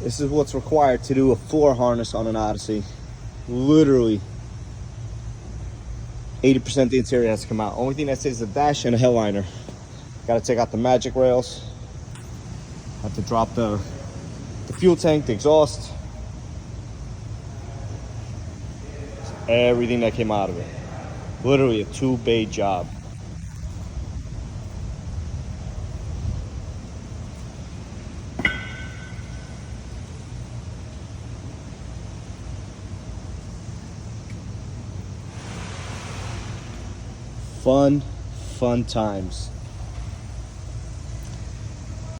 This is what's required to do a floor harness on an Odyssey. Literally 80% of the interior has to come out. Only thing that stays is the dash and a headliner. Got to take out the magic rails. Have to drop the fuel tank, the exhaust, everything that came out of it. Literally a 2-bay job. Fun times.